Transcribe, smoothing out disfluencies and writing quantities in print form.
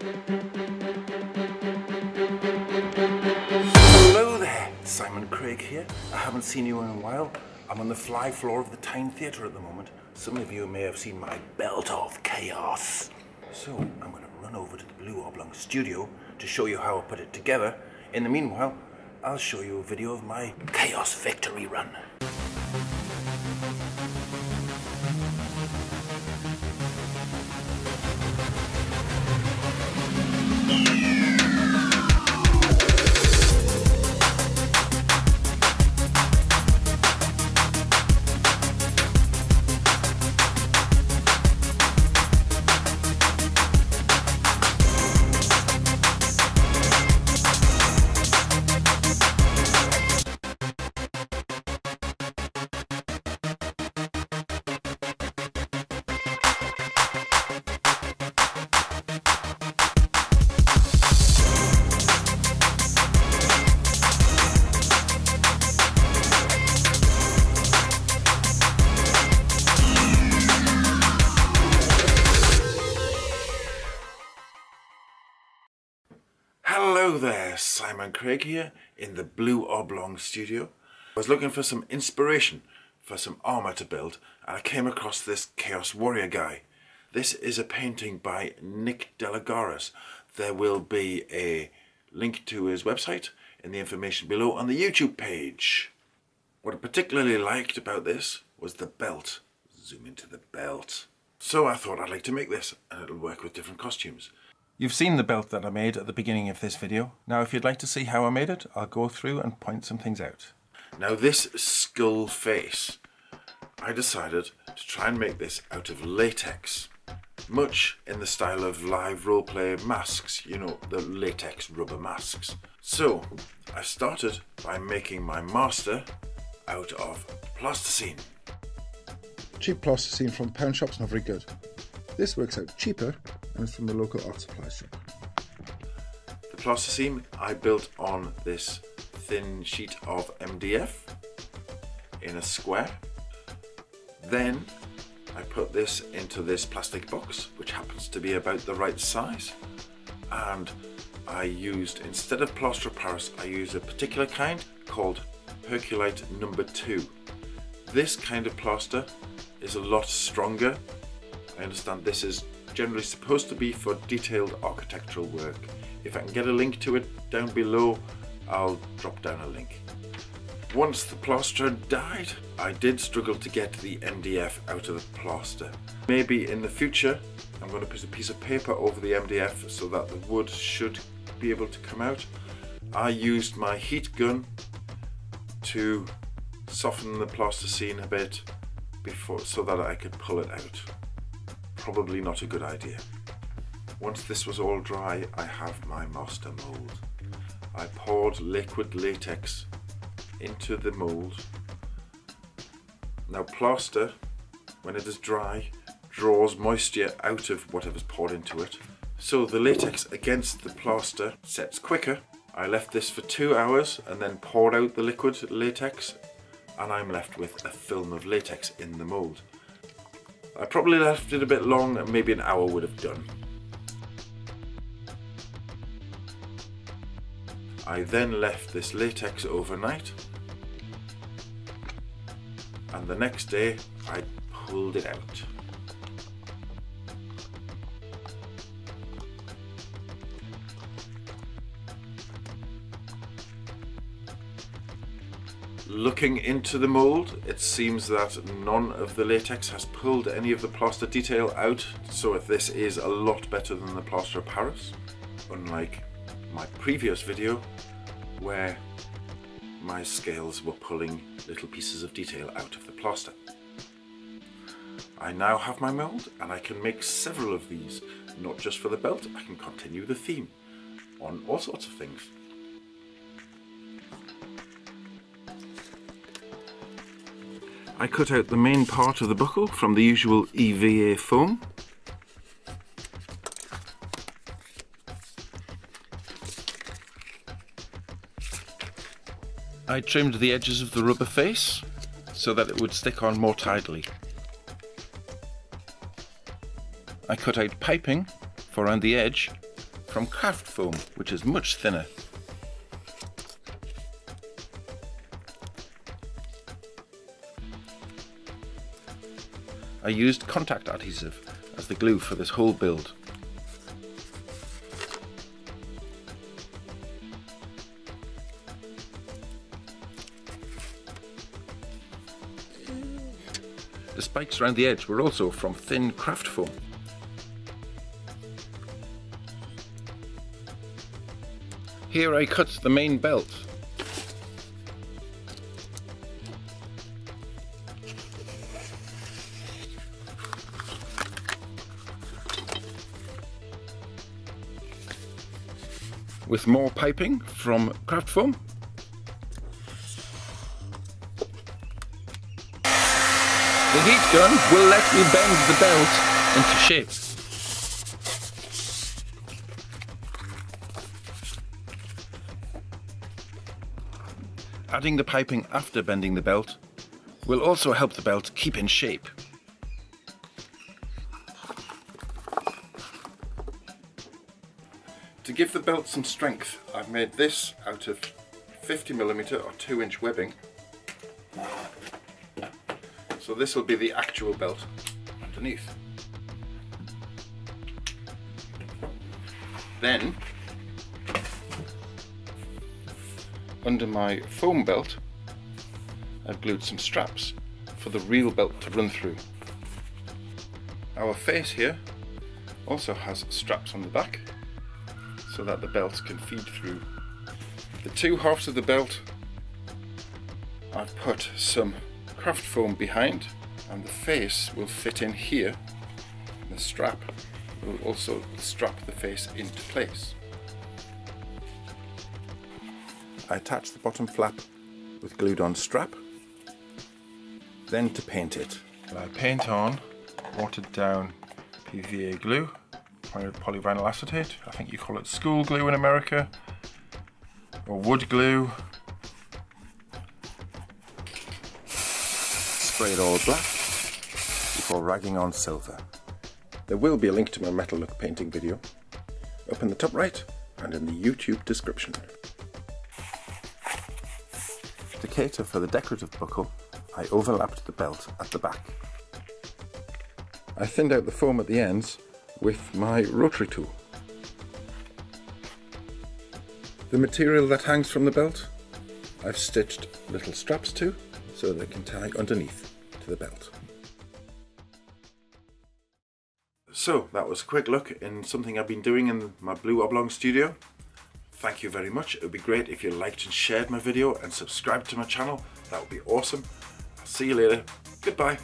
Hello there, Simon Craig here. I haven't seen you in a while. I'm on the fly floor of the Tyne Theatre at the moment. Some of you may have seen my belt of chaos. So I'm going to run over to the Blue Oblong studio to show you how I put it together. In the meanwhile, I'll show you a video of my chaos victory run. Hello there, Simon Craig here in the Blue Oblong studio. I was looking for some inspiration for some armour to build and I came across this Chaos Warrior guy. This is a painting by Nick Deligaris. There will be a link to his website in the information below on the YouTube page. What I particularly liked about this was the belt. Zoom into the belt. So I thought I'd like to make this and it'll work with different costumes. You've seen the belt that I made at the beginning of this video. Now if you'd like to see how I made it, I'll go through and point some things out. Now this skull face, I decided to try and make this out of latex. Much in the style of live roleplay masks, you know, the latex rubber masks. So I started by making my master out of plasticine. Cheap plasticine from pound shop's not very good. This works out cheaper and it's from the local art supply shop. The plasticine I built on this thin sheet of MDF in a square. Then I put this into this plastic box, which happens to be about the right size. And I used, instead of plaster of Paris, I used a particular kind called Percolite No. 2. This kind of plaster is a lot stronger. I understand this is generally supposed to be for detailed architectural work. If I can get a link to it down below, I'll drop down a link. Once the plaster died, I did struggle to get the MDF out of the plaster. Maybe in the future, I'm going to put a piece of paper over the MDF so that the wood should be able to come out. I used my heat gun to soften the plasticine a bit before, so that I could pull it out. Probably not a good idea. Once this was all dry, I have my master mould. I poured liquid latex into the mould. Now plaster, when it is dry, draws moisture out of whatever's poured into it. So the latex against the plaster sets quicker. I left this for 2 hours and then poured out the liquid latex and I'm left with a film of latex in the mould. I probably left it a bit long, and maybe an hour would have done. I then left this latex overnight, and the next day I pulled it out. Looking into the mould, it seems that none of the latex has pulled any of the plaster detail out, so this is a lot better than the plaster of Paris, unlike my previous video where my scales were pulling little pieces of detail out of the plaster. I now have my mould and I can make several of these, not just for the belt, I can continue the theme on all sorts of things. I cut out the main part of the buckle from the usual EVA foam. I trimmed the edges of the rubber face so that it would stick on more tightly. I cut out piping for around the edge from craft foam, which is much thinner. I used contact adhesive as the glue for this whole build. The spikes around the edge were also from thin craft foam. Here I cut the main belt. With more piping from craft foam. The heat gun will let me bend the belt into shape. Adding the piping after bending the belt will also help the belt keep in shape. To give the belt some strength, I've made this out of 50mm or 2-inch webbing. So this will be the actual belt underneath. Then, under my foam belt, I've glued some straps for the real belt to run through. Our face here also has straps on the back so that the belt can feed through. The two halves of the belt, I've put some craft foam behind, and the face will fit in here. The strap will also strap the face into place. I attach the bottom flap with glued on strap, then to paint it. I paint on watered down PVA glue, polyvinyl acetate. I think you call it school glue in America, or wood glue. Spray it all black before ragging on silver. There will be a link to my metal look painting video up in the top right and in the YouTube description. To cater for the decorative buckle, I overlapped the belt at the back. I thinned out the foam at the ends with my rotary tool. The material that hangs from the belt, I've stitched little straps to so they can tie underneath to the belt. So that was a quick look in something I've been doing in my blue Oblong studio. Thank you very much. It would be great if you liked and shared my video and subscribed to my channel. That would be awesome. I'll see you later. Goodbye.